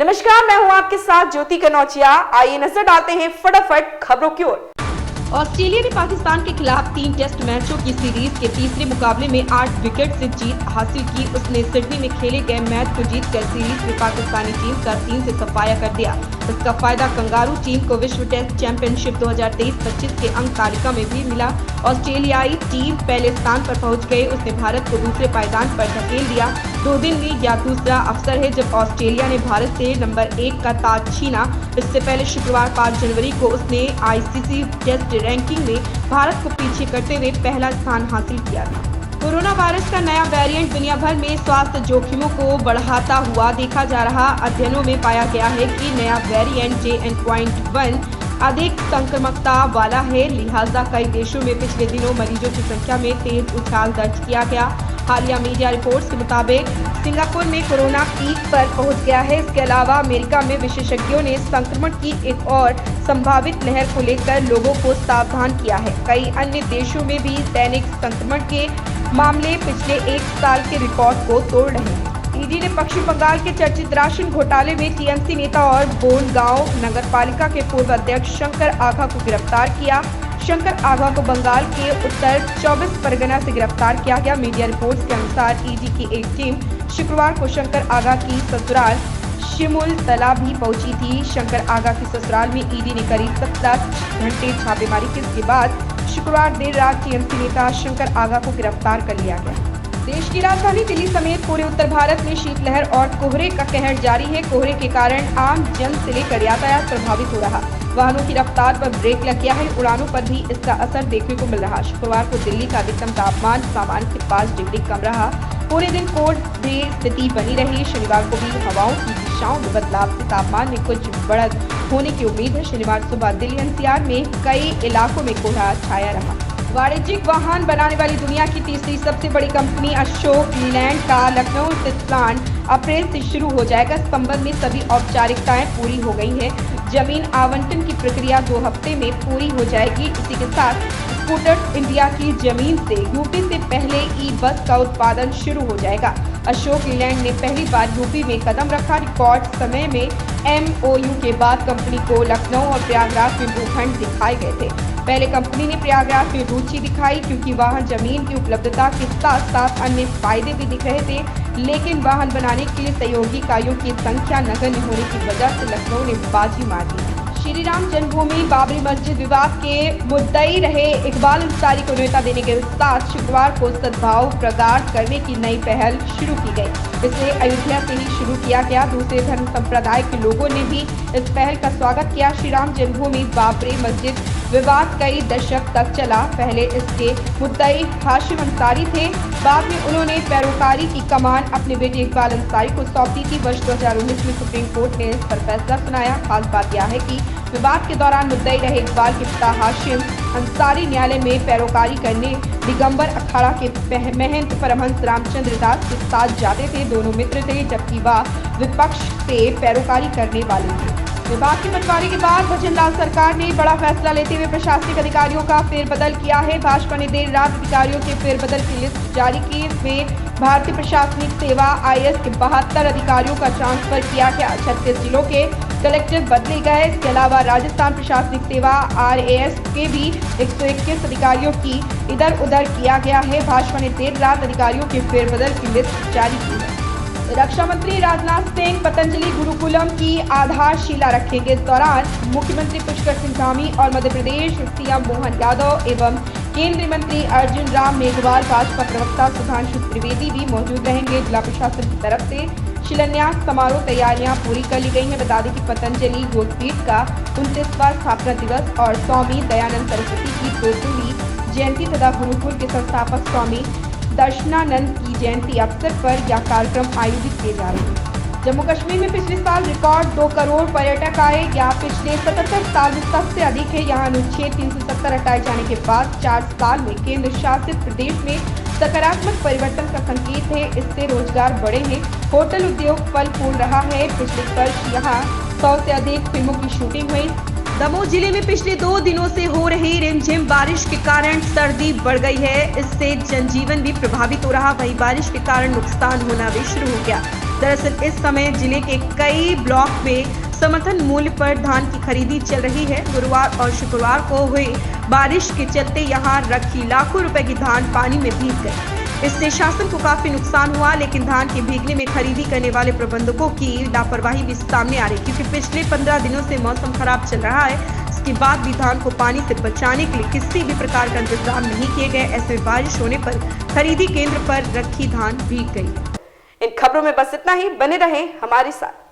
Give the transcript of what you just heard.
नमस्कार, मैं हूं आपके साथ ज्योति कनौजिया। आइए नजर डालते हैं फटाफट खबरों की ओर। ऑस्ट्रेलिया ने पाकिस्तान के खिलाफ 3 टेस्ट मैचों की सीरीज के तीसरे मुकाबले में 8 विकेट से जीत हासिल की। उसने सिडनी में खेले गए मैच को जीतकर सीरीज में पाकिस्तानी टीम का 3 से सफाया कर दिया। इसका फायदा कंगारू टीम को विश्व टेस्ट चैंपियनशिप 2023-25 के अंक तालिका में भी मिला। ऑस्ट्रेलियाई टीम पहले स्थान पर पहुंच गई। उसने भारत को दूसरे पायदान पर धकेल दिया। 2 दिन में यह दूसरा अवसर है जब ऑस्ट्रेलिया ने भारत से नंबर 1 का ताज छीना। इससे पहले शुक्रवार 5 जनवरी को उसने आईसीसी टेस्ट रैंकिंग में भारत को पीछे करते हुए पहला स्थान हासिल किया था। कोरोना वायरस का नया वेरिएंट दुनिया भर में स्वास्थ्य जोखिमों को बढ़ाता हुआ देखा जा रहा। अध्ययनों में पाया गया है कि नया वेरिएंट JN.1 अधिक संक्रमकता वाला है। लिहाजा कई देशों में पिछले दिनों मरीजों की संख्या में तेज उछाल दर्ज किया गया। हालिया मीडिया रिपोर्ट्स के मुताबिक सिंगापुर में कोरोना पीक पर पहुंच गया है। इसके अलावा अमेरिका में विशेषज्ञों ने संक्रमण की एक और संभावित लहर को लेकर लोगों को सावधान किया है। कई अन्य देशों में भी दैनिक संक्रमण के मामले पिछले 1 साल के रिकॉर्ड को तोड़ रहे हैं। ईडी ने पश्चिम बंगाल के चर्चित राशन घोटाले में टीएमसी नेता और बोनगांव नगरपालिका के पूर्व अध्यक्ष शंकर आघा को गिरफ्तार किया। शंकर आघा को बंगाल के उत्तर 24 परगना से गिरफ्तार किया गया। मीडिया रिपोर्ट्स के अनुसार ईडी की एक टीम शुक्रवार को शंकर आघा की ससुराल शिमुल तला भी पहुंची थी। शंकर आघा की ससुराल में ईडी ने करीब 17 घंटे छापेमारी की। इसके बाद शुक्रवार देर रात टीएमसी नेता शंकर आघा को गिरफ्तार कर लिया गया। देश की राजधानी दिल्ली समेत पूरे उत्तर भारत में शीतलहर और कोहरे का कहर जारी है। कोहरे के कारण आम जन से लेकर यातायात प्रभावित हो रहा। वाहनों की रफ्तार पर ब्रेक लग गया है। उड़ानों पर भी इसका असर देखने को मिल रहा। शुक्रवार को दिल्ली का अधिकतम तापमान सामान्य से 5 डिग्री कम रहा। पूरे दिन कोल्ड डे स्थिति बनी रही। शनिवार को भी हवाओं की दिशाओं में बदलाव से तापमान में कुछ बढ़त होने की उम्मीद है। शनिवार सुबह दिल्ली एनसीआर में कई इलाकों में कोहरा छाया रहा। वाणिज्यिक वाहन बनाने वाली दुनिया की तीसरी सबसे बड़ी कंपनी अशोक लीलैंड का लखनऊ स्थित प्लांट अप्रैल से शुरू हो जाएगा। इस संबंध में सभी औपचारिकताएं पूरी हो गई हैं। जमीन आवंटन की प्रक्रिया 2 हफ्ते में पूरी हो जाएगी। इसी के साथ स्कूटर्स इंडिया की जमीन से यूपी से पहले ई-बस का उत्पादन शुरू हो जाएगा। अशोक लीलैंड ने पहली बार यूपी में कदम रखा। रिकॉर्ड समय में MOU के बाद कंपनी को लखनऊ और प्रयागराज में भूखंड दिखाए गए थे। पहले कंपनी ने प्रयागराज में रुचि दिखाई क्योंकि वहां जमीन की उपलब्धता के साथ साथ अन्य फायदे भी दिख रहे थे। लेकिन वाहन बनाने के लिए सहयोगी इकाइयों की संख्या नगण्य होने की वजह से लखनऊ ने बाजी मार दी। श्री राम जन्मभूमि बाबरी मस्जिद विवाद के मुद्दई रहे इकबाल अंसारी को न्योता देने के साथ शुक्रवार को सद्भाव प्रगाढ़ करने की नई पहल शुरू की गई। इसे अयोध्या से ही शुरू किया गया। दूसरे धर्म संप्रदाय के लोगों ने भी इस पहल का स्वागत किया। श्री राम जन्मभूमि बाबरी मस्जिद विवाद कई दशक तक चला। पहले इसके मुद्दई हाशिम अंसारी थे। बाद में उन्होंने पैरोकारी की कमान अपने बेटे इकबाल अंसारी को सौंप दी थी। वर्ष 2019 में सुप्रीम कोर्ट ने इस पर फैसला सुनाया। खास बात यह है कि विवाद के दौरान मुद्दई रहे इकबाल के पिता हाशिम अंसारी न्यायालय में पैरोकारी करने दिगंबर अखाड़ा के महंत परमहंस रामचंद्र दास के साथ जाते थे। दोनों मित्र थे, जबकि वह विपक्ष से पैरोकारी करने वाले थे। विभाग के बंटवारे के बाद भजनलाल सरकार ने बड़ा फैसला लेते हुए प्रशासनिक अधिकारियों का फेरबदल किया है। भाजपा ने देर रात अधिकारियों के फेरबदल की लिस्ट जारी की। इसमें भारतीय प्रशासनिक सेवा IAS के 72 अधिकारियों का ट्रांसफर किया गया। 36 जिलों के कलेक्टर बदले गए। इसके अलावा राजस्थान प्रशासनिक सेवा RAS के भी 121 अधिकारियों की इधर उधर किया गया है। भाजपा ने देर रात अधिकारियों के फेरबदल की लिस्ट जारी की है। रक्षा मंत्री राजनाथ सिंह पतंजलि गुरुकुलम की आधारशिला रखेंगे। इस दौरान मुख्यमंत्री पुष्कर सिंह धामी और मध्य प्रदेश CM मोहन यादव एवं केंद्रीय मंत्री अर्जुन राम मेघवाल, भाजपा प्रवक्ता सुधांशु त्रिवेदी भी मौजूद रहेंगे। जिला प्रशासन की तरफ से शिलान्यास समारोह तैयारियां पूरी कर ली गई हैं। बता दें कि पतंजलि योगपीठ का 29वां स्थापना दिवस और स्वामी दयानंद सरस्वती की 200वीं जयंती तथा गुरुकुल के संस्थापक स्वामी दर्शनानंद की जयंती अवसर पर यह कार्यक्रम आयोजित किए जा रहे हैं। जम्मू कश्मीर में पिछले साल रिकॉर्ड 2 करोड़ पर्यटक आए। यहाँ पिछले 77 साल में सबसे अधिक है। यहाँ अनुच्छेद 370 हटाए जाने के बाद 4 साल में केंद्र शासित प्रदेश में सकारात्मक परिवर्तन का संकेत है। इससे रोजगार बढ़े हैं। होटल उद्योग फल फूल रहा है। पिछले वर्ष यहाँ 100 से अधिक फिल्मों की शूटिंग हुई। दमोह जिले में पिछले 2 दिनों से हो रही रिमझिम बारिश के कारण सर्दी बढ़ गई है। इससे जनजीवन भी प्रभावित हो रहा। वहीं बारिश के कारण नुकसान होना भी शुरू हो गया। दरअसल इस समय जिले के कई ब्लॉक में समर्थन मूल्य पर धान की खरीदी चल रही है। गुरुवार और शुक्रवार को हुई बारिश के चलते यहां रखी लाखों रुपए की धान पानी में भीग गई। इससे शासन को काफी नुकसान हुआ, लेकिन धान के भीगने में खरीदी करने वाले प्रबंधकों की लापरवाही भी सामने आ रही, क्योंकि पिछले 15 दिनों से मौसम खराब चल रहा है। इसके बाद भी धान को पानी से बचाने के लिए किसी भी प्रकार का इंतजाम नहीं किए गए। ऐसे में बारिश होने पर खरीदी केंद्र पर रखी धान भीग गई। इन खबरों में बस इतना ही। बने रहें हमारे साथ।